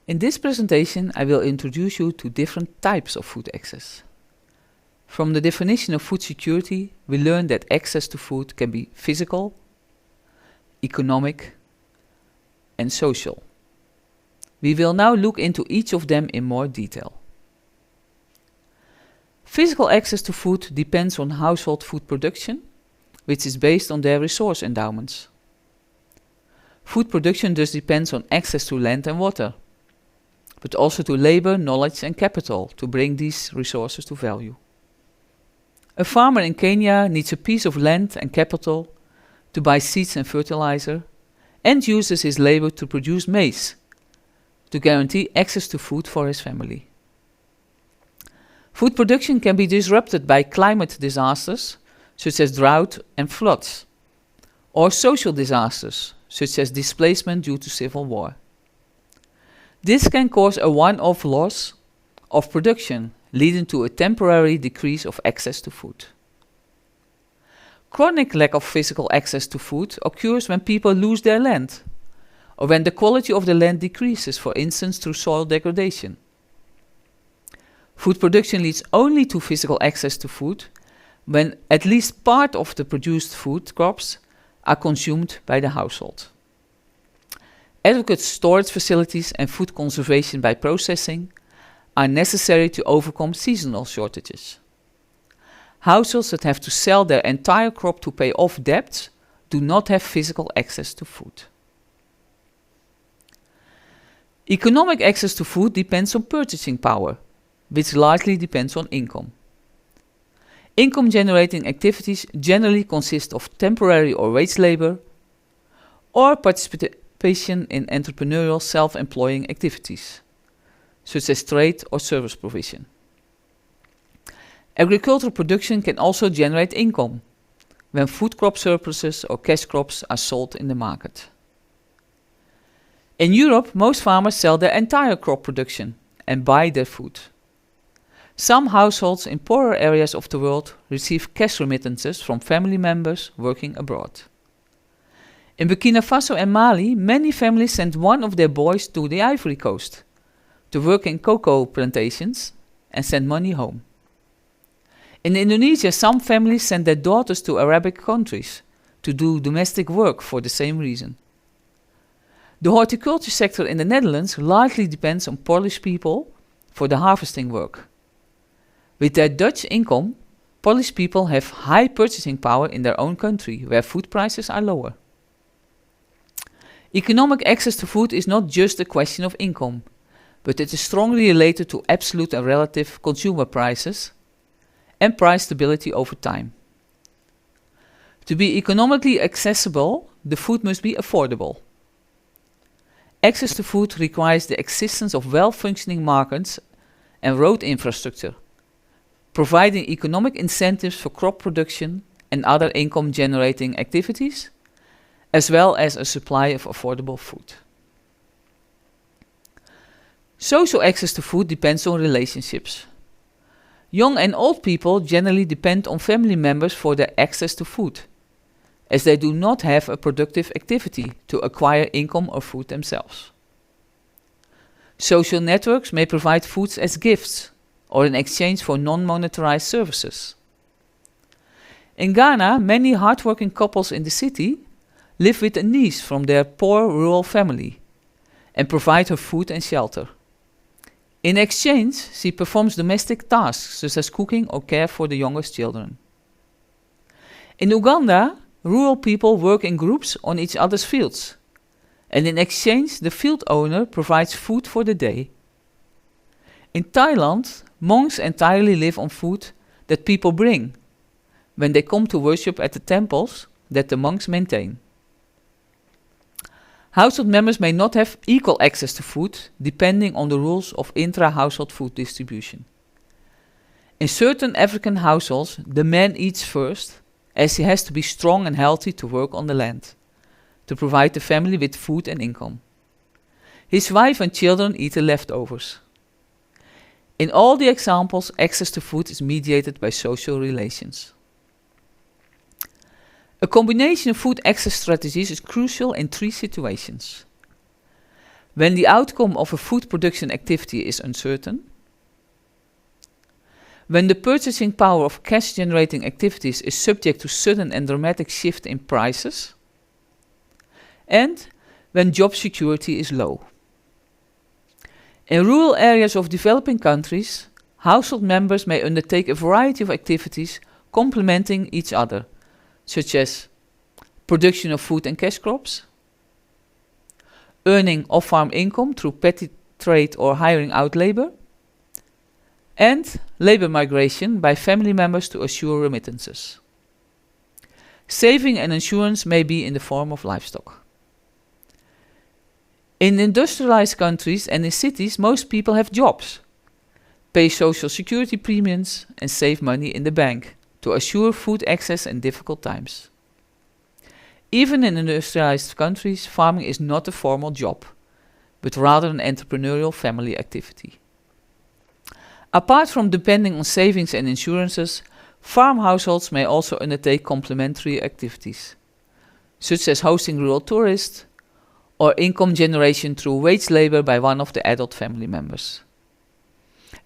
In this presentation, I will introduce you to different types of food access. From the definition of food security, we learn that access to food can be physical, economic, and social. We will now look into each of them in more detail. Physical access to food depends on household food production, which is based on their resource endowments. Food production thus depends on access to land and water, but also to labor, knowledge and capital to bring these resources to value. A farmer in Kenya needs a piece of land and capital to buy seeds and fertilizer, and uses his labor to produce maize, to guarantee access to food for his family. Food production can be disrupted by climate disasters, such as drought and floods, or social disasters, such as displacement due to civil war. This can cause a one-off loss of production, leading to a temporary decrease of access to food. Chronic lack of physical access to food occurs when people lose their land, or when the quality of the land decreases, for instance through soil degradation. Food production leads only to physical access to food when at least part of the produced food crops are consumed by the household. Adequate storage facilities and food conservation by processing are necessary to overcome seasonal shortages. Households that have to sell their entire crop to pay off debts do not have physical access to food. Economic access to food depends on purchasing power, which largely depends on income. Income-generating activities generally consist of temporary or wage labor, or participation in entrepreneurial self-employing activities, such as trade or service provision. Agricultural production can also generate income when food crop surpluses or cash crops are sold in the market. In Europe, most farmers sell their entire crop production and buy their food. Some households in poorer areas of the world receive cash remittances from family members working abroad. In Burkina Faso and Mali, many families send one of their boys to the Ivory Coast to work in cocoa plantations and send money home. In Indonesia, some families send their daughters to Arabic countries to do domestic work for the same reason. The horticulture sector in the Netherlands largely depends on Polish people for the harvesting work. With their Dutch income, Polish people have high purchasing power in their own country, where food prices are lower. Economic access to food is not just a question of income, but it is strongly related to absolute and relative consumer prices and price stability over time. To be economically accessible, the food must be affordable. Access to food requires the existence of well-functioning markets and road infrastructure, providing economic incentives for crop production and other income-generating activities, as well as a supply of affordable food. Social access to food depends on relationships. Young and old people generally depend on family members for their access to food, as they do not have a productive activity to acquire income or food themselves. Social networks may provide foods as gifts or in exchange for non-monetarized services. In Ghana, many hardworking couples in the city live with a niece from their poor rural family and provide her food and shelter. In exchange, she performs domestic tasks such as cooking or care for the youngest children. In Uganda, rural people work in groups on each other's fields, and in exchange, the field owner provides food for the day. In Thailand, monks entirely live on food that people bring when they come to worship at the temples that the monks maintain. Household members may not have equal access to food, depending on the rules of intra-household food distribution. In certain African households, the man eats first, as he has to be strong and healthy to work on the land, to provide the family with food and income. His wife and children eat the leftovers. In all the examples, access to food is mediated by social relations. A combination of food access strategies is crucial in three situations. when the outcome of a food production activity is uncertain, when the purchasing power of cash-generating activities is subject to sudden and dramatic shift in prices, and when job security is low. In rural areas of developing countries, household members may undertake a variety of activities complementing each other, such as production of food and cash crops, earning off-farm income through petty trade or hiring out labor, and labor migration by family members to assure remittances. Saving and insurance may be in the form of livestock. In industrialized countries and in cities, most people have jobs, pay social security premiums, and save money in the bank to assure food access in difficult times. Even in industrialized countries, farming is not a formal job, but rather an entrepreneurial family activity. Apart from depending on savings and insurances, farm households may also undertake complementary activities, such as hosting rural tourists or income generation through wage labor by one of the adult family members.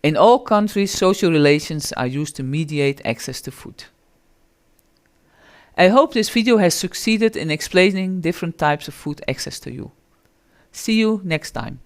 In all countries, social relations are used to mediate access to food. I hope this video has succeeded in explaining different types of food access to you. See you next time.